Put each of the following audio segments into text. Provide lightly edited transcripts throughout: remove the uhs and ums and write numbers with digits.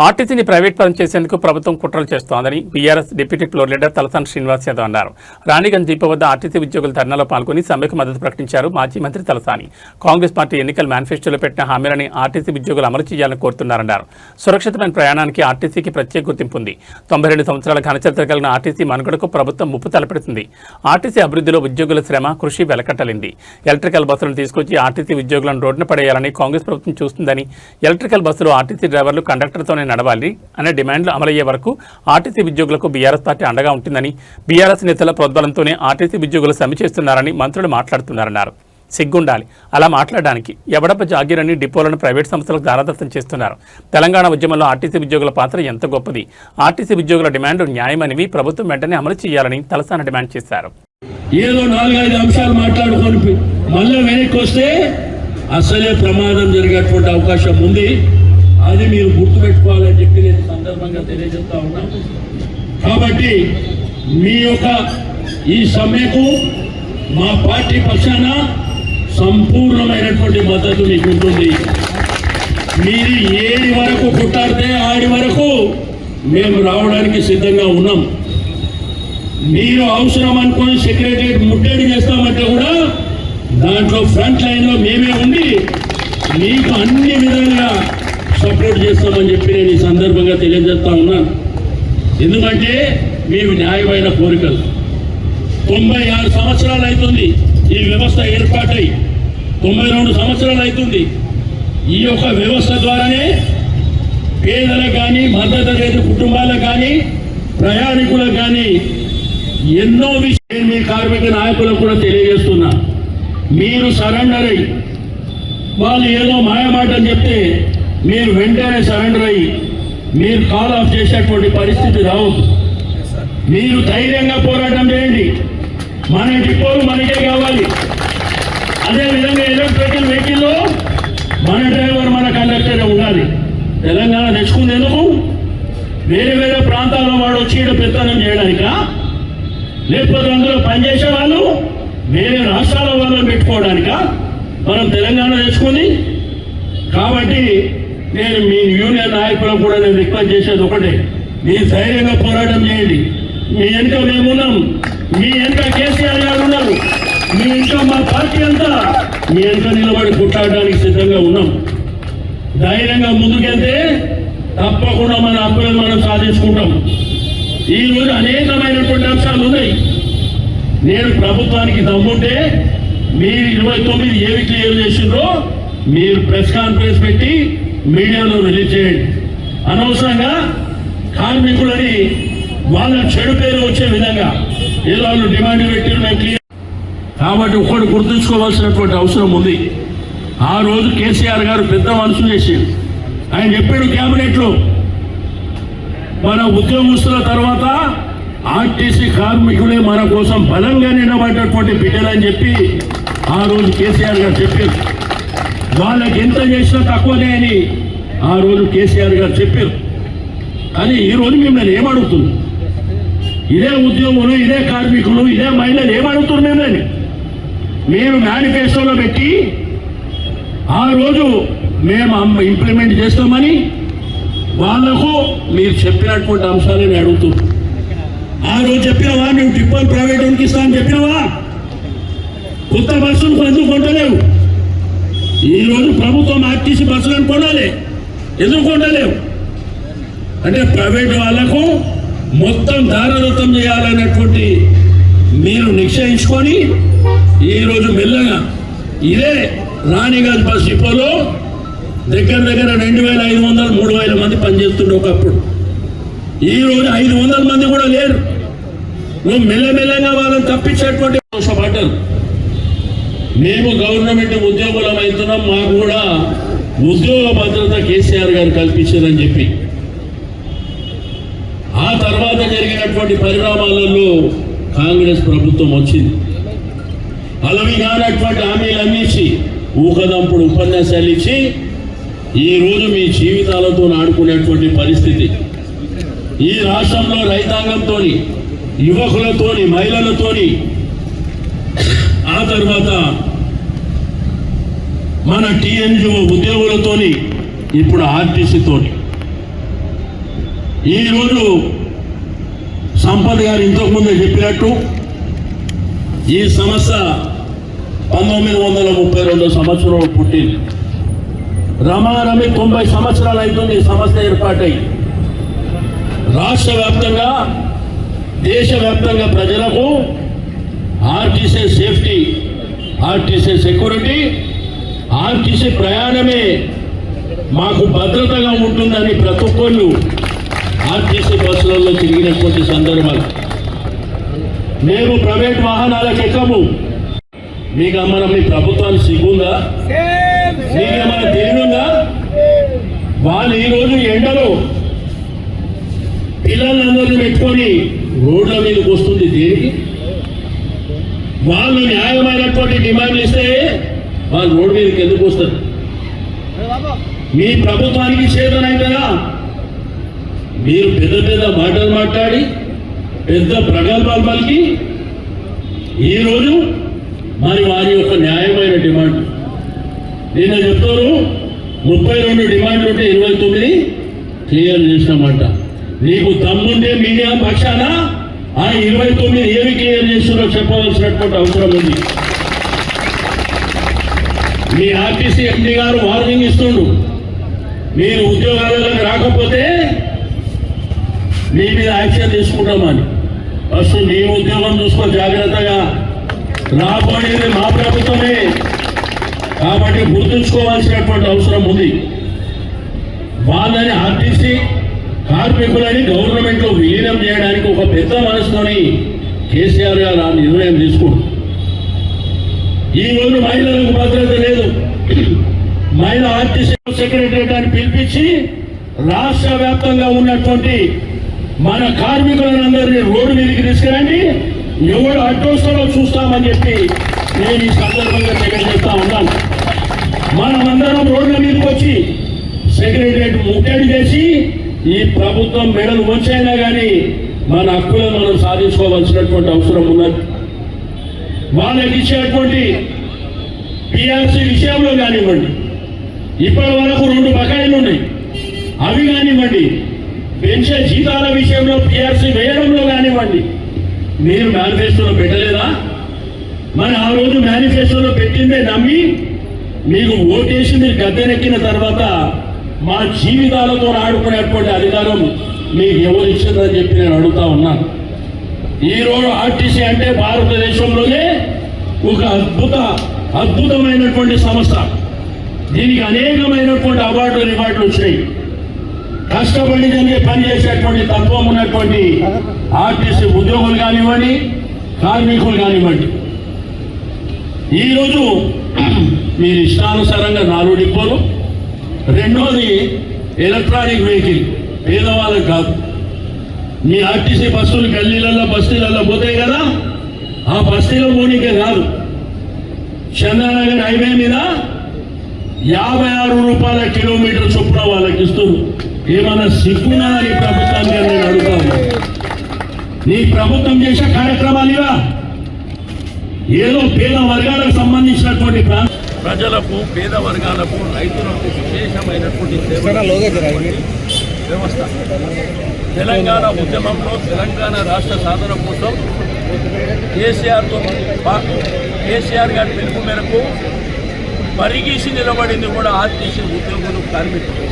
ఆర్టీసీని ప్రైవేట్ పరం చేసేందుకు ప్రభుత్వం కుట్రలు చేస్తోందని BRS deputy floor leader Talasani Srinivas Yadav అన్నారు. రాణిగంజ్ డిపో వద్ద ఆర్టీసీ ఉద్యోగులు ధర్నాలో పాల్గొని సమ్మెకు మద్దతు ప్రకటించారు మాజీ మంత్రి తలసాని. కాంగ్రెస్ పార్టీ ఎన్నికల మేనిఫెస్టోలో పెట్టిన హామీలని ఆర్టీసీ ఉద్యోగులు అమలు చేయాలని కోరుతున్నారన్నారు. సురక్షితమైన ప్రయాణానికి ఆర్టీసీకి ప్రత్యేక గుర్తింపు ఉంది. 92 సంవత్సరాల ఘనచరిత్ర కలిగిన ఆర్టీసీ మనుగడకు ప్రభుత్వం ముప్పు తలపెడుతుంది. ఆర్టీసీ అభివృద్ధిలో ఉద్యోగుల శ్రమ కృషి వెలకట్టలింది. ఎలక్ట్రికల్ బస్సులను తీసుకొచ్చి ఆర్టీసీ ఉద్యోగులను రోడ్డున పడేయాలని కాంగ్రెస్ ప్రభుత్వం చూస్తుందని, ఎలక్ట్రికల్ బస్సులు ఆర్టీసీ డ్రైవర్లు కండక్టర్తోనే నడవాలి అనే డిమాండ్లు అమలయ్యే వరకు ఆర్టీసీ ఉద్యోగులకు బీఆర్ఎస్ పార్టీ అండగా ఉంటుందని, బీఆర్ఎస్ నేతల ప్రోద్బలంతోనే ఆర్టీసీ ఉద్యోగులు సమ్మె చేస్తున్నారని మంత్రులు మాట్లాడుతున్నారన్నారు. సిగ్గుండాలి అలా మాట్లాడడానికి. ఎవడప్ప జాగీరని డిపోలను ప్రైవేట్ సంస్థలకు దారాదత్తం చేస్తున్నారు. తెలంగాణ ఉద్యమంలో ఆర్టీసీ ఉద్యోగుల పాత్ర ఎంత గొప్పది. ఆర్టీసీ ఉద్యోగుల డిమాండ్లు న్యాయమనివి ప్రభుత్వం వెంటనే అమలు చేయాలని తలసాని డిమాండ్ చేశారు. ఏదో 4-5 అంశాలు మాట్లాడుకొని మళ్ళీ వెనక్కి వస్తే అసలే ప్రమాదం జరిగేటువంటి అవకాశం ఉంది. అది మీరు గుర్తుపెట్టుకోవాలని చెప్పి నేను సందర్భంగా తెలియజేస్తా ఉన్నాను. కాబట్టి మీ యొక్క ఈ సమ్మెకు మా పార్టీ పక్షాన సంపూర్ణమైనటువంటి మద్దతు మీకు ఉంటుంది. మీరు ఏడి వరకు కొట్టాడితే ఆడి వరకు మేము రావడానికి సిద్ధంగా ఉన్నాం. మీరు అవసరం అనుకొని సెక్రటరియట్ ముట్టడి చేస్తామంటే కూడా దాంట్లో ఫ్రంట్ లైన్లో మేమే ఉండి మీకు అన్ని విధాలుగా సపోర్ట్ చేస్తామని చెప్పి నేను ఈ సందర్భంగా తెలియజేస్తా ఉన్నాను. ఎందుకంటే మేము న్యాయమైన కోరికలు 96 సంవత్సరాలు అవుతుంది ఈ వ్యవస్థ ఏర్పాటై, 92 సంవత్సరాలు అవుతుంది. ఈ యొక్క వ్యవస్థ ద్వారానే పేదలకు కానీ, మద్దతు కుటుంబాలకు కానీ, ప్రయాణికులకు కానీ ఎన్నో విషయాలు మీ కార్మిక నాయకులకు కూడా తెలియజేస్తున్నా. మీరు సరెండర్ అయ్యి వాళ్ళు ఏదో మాయమాటని చెప్తే మీరు వెంటనే సరెండర్ అయ్యి మీరు కాల్ ఆఫ్ చేసేటువంటి పరిస్థితి రావద్దు. మీరు ధైర్యంగా పోరాటం చేయండి. మన డిపోలు మనకే కావాలి. అదేవిధంగా ఎలక్ట్రికల్ వెహికల్లో మన డ్రైవర్ మన కండక్టరే ఉండాలి. తెలంగాణ తెచ్చుకునేందుకు వేరే వేరే ప్రాంతాల్లో వాడు వచ్చి ఇక్కడ పెత్తనం చేయడానికా, లేకపోతే అందులో పనిచేసే వాళ్ళు వేరే రాష్ట్రాల వాళ్ళని పెట్టుకోవడానికా మనం తెలంగాణ తెచ్చుకుంది. కాబట్టి నేను మీ యూనియన్ నాయకులకు కూడా నేను రిక్వెస్ట్ చేసేది ఒకటే, మీరు ధైర్యంగా పోరాటం చేయండి. మీ వెనుక మేమున్నాం, మీ వెనుక కేసీఆర్ గారు ఉన్నారు, మీ వెనుక మా పార్టీ అంతా మీ వెనుక నిలబడి కొట్లాడడానికి సిద్ధంగా ఉన్నాం. ధైర్యంగా ముందుకెళ్తే తప్పకుండా మన హక్కులను మనం సాధించుకుంటాం. ఈరోజు అనేకమైనటువంటి అంశాలు ఉన్నాయి. నేను ప్రభుత్వానికి దమ్ముంటే మీరు 29 ఏవి క్లియర్ చేసిండ్రో మీరు ప్రెస్ కాన్ఫరెన్స్ పెట్టి మీడియాలో రిలీజ్ చేయండి. అనవసరంగా కార్మికులని వాళ్ళ చెడు పేరు వచ్చే విధంగా ఏదో వాళ్ళు డిమాండ్ పెట్టి మేము క్లియర్. కాబట్టి ఒక్కడు గుర్తుంచుకోవాల్సినటువంటి అవసరం ఉంది. ఆ రోజు కేసీఆర్ గారు పెద్ద మనసు చేసి ఆయన చెప్పాడు క్యాబినెట్లో, మన ఉద్యోగస్తుల తర్వాత ఆర్టీసీ కార్మికులే మన కోసం బలంగా నిలబడ్డటువంటి బిడ్డలని చెప్పి ఆ రోజు కేసీఆర్ గారు చెప్పారు. వాళ్ళకి ఎంత చేసినా తక్కువనే అని ఆ రోజు కేసీఆర్ గారు చెప్పారు. కానీ ఈరోజు మిమ్మల్ని ఏమడుగుతుంది, ఇదే ఉద్యోగులు, ఇదే కార్మికులు, ఇదే మహిళలు ఏమడుగుతున్నారు మిమ్మల్ని? మేము మేనిఫెస్టోలో పెట్టి ఆ రోజు మేము ఇంప్లిమెంట్ చేస్తామని వాళ్లకు మీరు చెప్పినటువంటి అంశాలని అడుగుతున్నారు. ఆ రోజు చెప్పినవా నువ్వు డిపోలు ప్రైవేట్ వాళ్ళకి ఇస్తా అని చెప్పినవా? కొత్త బస్సులు ఎందుకు కొంటలేవు? ఈరోజు ప్రభుత్వం ఆర్టీసీ బస్సులను కొనాలి, ఎందుకు కొంటలేవు అంటే ప్రైవేట్ వాళ్లకు మొత్తం దారదత్తం చేయాలనేటువంటి మీరు నిశ్చయించుకొని ఈరోజు మెల్లగా ఇదే రాణిగంజ్ బస్ డిపోలో దగ్గర 2500 3000 మంది పనిచేస్తుండే ఒకప్పుడు. ఈరోజు 500 మంది కూడా లేరు. నువ్వు మెల్లమెల్లగా వాళ్ళని తప్పించేటువంటి దోషపడ్డారు. మేము గవర్నమెంట్ ఉద్యోగులం అవుతున్నాం, మాకు కూడా ఉద్యోగ భద్రత కేసీఆర్ గారు కల్పించారని చెప్పి ఆ తర్వాత జరిగినటువంటి పరిణామాలలో కాంగ్రెస్ ప్రభుత్వం వచ్చింది. అలవి కానటువంటి హామీలు అందించి ఊకదంపుడు ఉపన్యాసాలు ఇచ్చి ఈరోజు మీ జీవితాలతో ఆడుకునేటువంటి పరిస్థితి. ఈ రాష్ట్రంలో రైతాంగంతో, యువకులతో, మహిళలతో, ఆ తర్వాత మన టీఎన్జిఓ ఉద్యోగులతోని, ఇప్పుడు ఆర్టీసీతోని ఈరోజు సంపత్ గారు ఇంతకుముందే చెప్పినట్టు ఈ సంస్థ 1932 సంవత్సరంలో పుట్టింది. రమారమి 90 సంవత్సరాలు అవుతుంది ఈ సంస్థ ఏర్పాటై. రాష్ట్ర వ్యాప్తంగా దేశవ్యాప్తంగా ప్రజలకు RTC safety, RTC security, RTC ప్రయాణమే మాకు భద్రతగా ఉంటుందని ప్రతి ఒక్కళ్ళు ఆర్టీసీ బస్సులలో తిరిగినటువంటి సందర్భాలు. మేము ప్రైవేట్ వాహనాలకు ఎక్కము. మీకు మన మీ ప్రభుత్వానికి సిగ్గుందా? మీకేమైనా తెలివిందా? వాళ్ళు ఈరోజు ఎండలో పిల్లలందరినీ పెట్టుకొని రోడ్ల మీదకి వస్తుంది దేనికి? వాళ్ళు న్యాయమైనటువంటి డిమాండ్లు ఇస్తే వాళ్ళు రోడ్డు మీదకి ఎందుకు వస్తారు? మీ ప్రభుత్వానికి చేతనైతేనా? మీరు పెద్ద పెద్ద మాటలు మాట్లాడి పెద్ద ప్రగల్భాలు పలికి ఈరోజు మరి వారి యొక్క న్యాయమైన డిమాండ్ నిన్న చెప్తారు 32 డిమాండ్లు ఉంటే 29 క్లియర్ చేసినామంట. నీకు దమ్ముంటే మీడియా పక్షాన ఆ 29 ఏమి క్లియర్ చేస్తున్నారో చెప్పవలసినటువంటి అవసరం ఉంది. మీ ఆర్టీసీ ఎండీ గారు వార్నింగ్ ఇస్తుండు, మీరు ఉద్యోగాలకు రాకపోతే మీ మీద యాక్షన్ తీసుకుంటామని. ఫస్ట్ నీ ఉద్యోగం చూసుకో జాగ్రత్తగా. రాబోయేది మా ప్రభుత్వమే కాబట్టి గుర్తుంచుకోవాల్సినటువంటి అవసరం ఉంది. వాళ్ళని ఆర్టీసీ కార్మికులని గవర్నమెంట్లో విలీనం చేయడానికి ఒక పెద్ద మనసుతోని కేసీఆర్ గారు ఆ నిర్ణయం తీసుకుంటారు. ఈ రోజు మహిళలకు భద్రత లేదు. మహిళా ఆర్టీసీ సెక్రటరియట్ అని పిలిపించి రాష్ట్ర వ్యాప్తంగా ఉన్నటువంటి మన కార్మికులందరినీ రోడ్డు మీదకి తీసుకురండి, ఎవరు అడ్డొస్తారో చూస్తామని చెప్పి నేను ఈ సందర్భంగా తెలియజేస్తా ఉన్నాను. మనమందరం రోడ్ల మీదకి వచ్చి సెక్రటరియట్ ముట్టడి చేసి ఈ ప్రభుత్వం మెడలు వచ్చైనా కానీ మన హక్కులను మనం సాధించుకోవాల్సినటువంటి అవసరం ఉన్నది. వాళ్ళకి ఇచ్చేటువంటి పిఆర్సీ విషయంలో కానివ్వండి, ఇప్పటి వరకు 2 బకాయిలు ఉన్నాయి, అవి కానివ్వండి, పెన్షన్ జీతాల విషయంలో పిఆర్సీ వేయడంలో కానివ్వండి, మీరు మేనిఫెస్టోలో పెట్టలేదా? మరి ఆ రోజు మేనిఫెస్టోలో పెట్టిందే నమ్మి మీకు ఓటేసి మీరు గద్దెనెక్కిన తర్వాత మా జీవితాలతో ఆడుకునేటువంటి అధికారం మీకు ఎవరు ఇచ్చిందని చెప్పి నేను అడుగుతా ఉన్నాను. ఈరోజు ఆర్టీసీ అంటే భారతదేశంలోనే ఒక అద్భుతమైనటువంటి సంస్థ. దీనికి అనేకమైనటువంటి అవార్డులు రివార్డులు వచ్చినాయి. కష్టపడి దానికి పనిచేసేటువంటి తత్వం ఉన్నటువంటి ఆర్టీసీ ఉద్యోగులు కానివ్వండి, కార్మికులు కానివ్వండి, ఈరోజు మీరు ఇష్టానుసారంగా 4 డిపోలు. రెండోది ఎలక్ట్రానిక్ వెహికల్, పేదవాళ్ళకి కాదు. మీ ఆర్టీసీ బస్సులు గల్లీలలో బస్తీలలో పోతాయి కదా, ఆ బస్తీలో పోనీకే కాదు, చంద్రనగర్ హైవే మీద 56 రూపాయల కిలోమీటర్ చొప్పున వాళ్ళకి ఇస్తుంది. ఏమన్నా సిగ్గునా నీ ప్రభుత్వాన్ని నేను అడుగుతాను. నీ ప్రభుత్వం చేసే కార్యక్రమాలు ఇవా? ఏదో పేద వర్గాలకు సంబంధించినటువంటి ప్రజలకు, పేద వర్గాలకు, రైతులకు విశేషమైనటువంటి వ్యవస్థ. తెలంగాణ ఉద్యమంలో తెలంగాణ రాష్ట్ర సాధన కోసం కేసీఆర్ గారి పిలుపు మేరకు పరిగీసి నిలబడింది కూడా ఆర్టీసీ ఉద్యోగులు, కార్మికులు.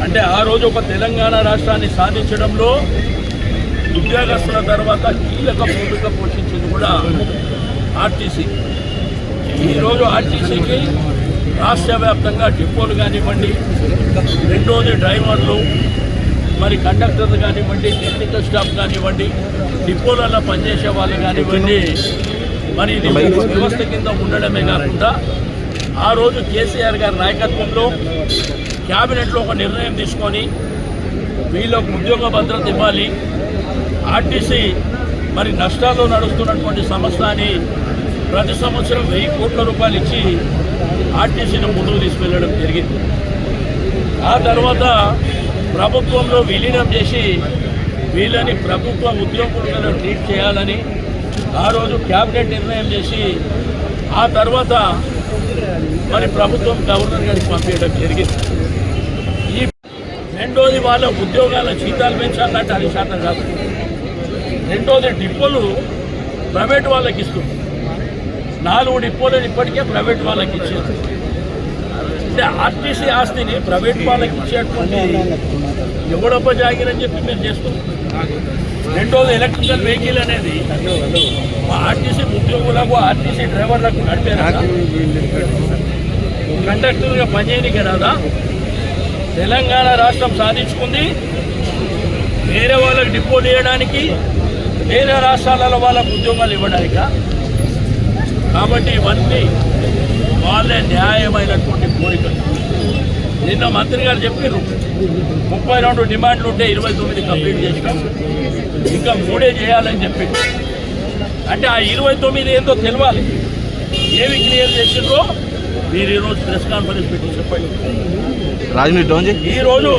అంటే ఆ రోజు ఒక తెలంగాణ రాష్ట్రాన్ని సాధించడంలో ఉద్యోగస్తుల తర్వాత కీలక భూమిక పోషించింది కూడా ఆర్టీసీ. ఈరోజు ఆర్టీసీకి రాష్ట్ర వ్యాప్తంగా డిపోలు కానివ్వండి, రెండోది డ్రైవర్లు, మరి కండక్టర్లు కానివ్వండి, టెక్నికల్ స్టాఫ్ కానివ్వండి, డిపోలలో పనిచేసే వాళ్ళు కానివ్వండి, మరి ఇది వ్యవస్థ కింద ఉండడమే కాకుండా ఆ రోజు కేసీఆర్ గారి నాయకత్వంలో క్యాబినెట్లో ఒక నిర్ణయం తీసుకొని వీళ్ళకు ఉద్యోగ భద్రత ఇవ్వాలి, ఆర్టీసీ మరి నష్టాల్లో నడుస్తున్నటువంటి సంస్థ అని ప్రతి సంవత్సరం 1000 కోట్ల రూపాయలు ఇచ్చి ఆర్టీసీని ముందుకు తీసుకెళ్లడం జరిగింది. ఆ తర్వాత ప్రభుత్వంలో విలీనం చేసి వీళ్ళని ప్రభుత్వ ఉద్యోగులుగా ట్రీట్ చేయాలని ఆ రోజు క్యాబినెట్ నిర్ణయం చేసి ఆ తర్వాత మరి ప్రభుత్వం గవర్నర్ గారికి పంపించడం జరిగింది. ఈ రెండోది వాళ్ళ ఉద్యోగాల జీతాలు పెంచాలంటే అది శాతం కాదు. రెండోది డిపోలు ప్రైవేట్ వాళ్ళకి ఇస్తుంది. 4 డిపోలు ఇప్పటికే ప్రైవేట్ వాళ్ళకి ఇచ్చేది. అంటే ఆర్టీసీ ఆస్తిని ప్రైవేట్ వాళ్ళకి ఇచ్చేటువంటి ఎవడొప్ప జాగిరని చెప్పి మీరు చేస్తున్నారు. రెండోది ఎలక్ట్రికల్ వెహికల్ అనేది మా ఆర్టీసీ ఉద్యోగులకు ఆర్టీసీ డ్రైవర్లకు నడిపేరాదా, కండక్టర్గా పనిచేయడానికి రాదా? తెలంగాణ రాష్ట్రం సాధించుకుంది వేరే వాళ్ళకి డిపోలు ఇవ్వడానికి, వేరే రాష్ట్రాలలో వాళ్ళకు ఉద్యోగాలు ఇవ్వడానిక. కాబట్టి ఇవన్నీ వాళ్ళే న్యాయమైనటువంటి కోరికలు. నిన్న మంత్రి గారు చెప్పారు 32 డిమాండ్లు ఉంటే 29 కంప్లీట్ చేసినాం, ఇంకా 3 చేయాలని చెప్పింది. అంటే ఆ 29 ఏందో తెలియాలి. ఏమి క్లియర్ చేసిండ్రో మీరు ఈరోజు ప్రెస్ కాన్ఫరెన్స్ పెట్టి చెప్పండి. ఈరోజు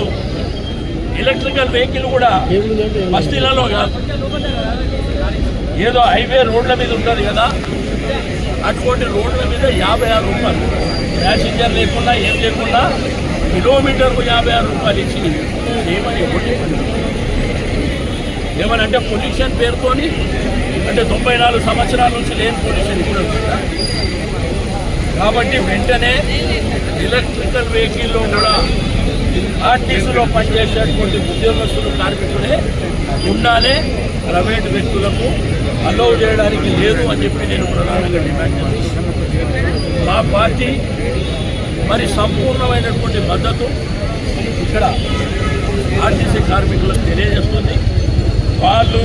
ఎలక్ట్రికల్ వెహికల్ కూడా బస్తీలలో కాదు, ఏదో హైవే రోడ్ల మీద ఉంటుంది కదా, అటువంటి రోడ్ల మీద 56 రూపాయలు ప్యాసింజర్ లేకుండా ఏం లేకుండా కిలోమీటర్కు 56 రూపాయలు ఇచ్చి ఏమని ఏమనంటే పొల్యూషన్ పేరుతోని, అంటే 94 సంవత్సరాల నుంచి లేని పొల్యూషన్ కూడా ఉంటుందా? కాబట్టి వెంటనే ఎలక్ట్రికల్ వెహికల్లో కూడా ఆర్టీసీలో పనిచేసేటువంటి ఉద్యోగస్తులు కార్మికులే ఉండాలి, ప్రైవేట్ వ్యక్తులకు అలౌ చేయడానికి లేదు అని చెప్పి నేను ప్రధానంగా డిమాండ్ చేస్తున్నాను. మా పార్టీ మరి సంపూర్ణమైనటువంటి మద్దతు ఇక్కడ ఆర్టీసీ కార్మికులకు తెలియజేస్తుంది. వాళ్ళు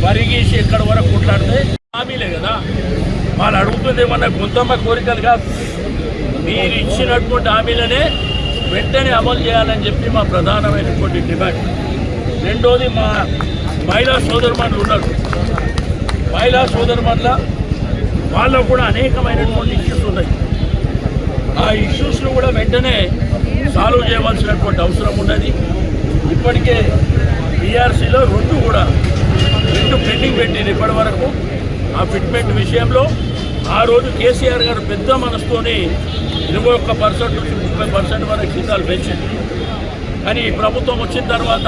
పరిగీసి ఎక్కడి వరకు కొట్లాడితే హామీలే కదా, వాళ్ళు అడుగుతుంది ఏమన్నా కొంతమ్మ కోరికలు కాదు. మీరు ఇచ్చినటువంటి హామీలనే వెంటనే అమలు చేయాలని చెప్పి మా ప్రధానమైనటువంటి డిమాండ్. రెండోది మా మహిళా సోదరుమణులు ఉన్నారు. మహిళా సోదరుమణుల వాళ్ళకు కూడా అనేకమైనటువంటి ఇష్యూస్ ఉన్నాయి. ఆ ఇష్యూస్ను కూడా వెంటనే సాల్వ్ చేయవలసినటువంటి అవసరం ఉన్నది. ఇప్పటికే బీఆర్సీలో 2 పెండింగ్ పెట్టింది ఇప్పటి వరకు. ఆ ఫిట్మెంట్ విషయంలో ఆ రోజు కేసీఆర్ గారు పెద్ద మనసుతోని 21% నుంచి 30% వరకు జీతాలు పెంచింది. కానీ ఈ ప్రభుత్వం వచ్చిన తర్వాత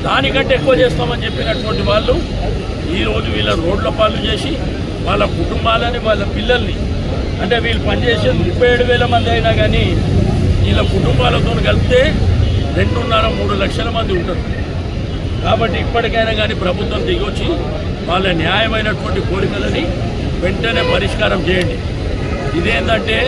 దానికంటే ఎక్కువ చేస్తామని చెప్పినటువంటి వాళ్ళు ఈరోజు వీళ్ళ రోడ్ల పాలు చేసి వాళ్ళ కుటుంబాలని, వాళ్ళ పిల్లల్ని, అంటే వీళ్ళు పనిచేసేది 37,000 మంది అయినా కానీ వీళ్ళ కుటుంబాలతో కలిపితే 2.5-3 లక్షల మంది ఉంటారు. కాబట్టి ఇప్పటికైనా కానీ ప్రభుత్వం దిగొచ్చి వాళ్ళ న్యాయమైనటువంటి కోరికలని వెంటనే పరిష్కారం చేయండి. ఇదేంటంటే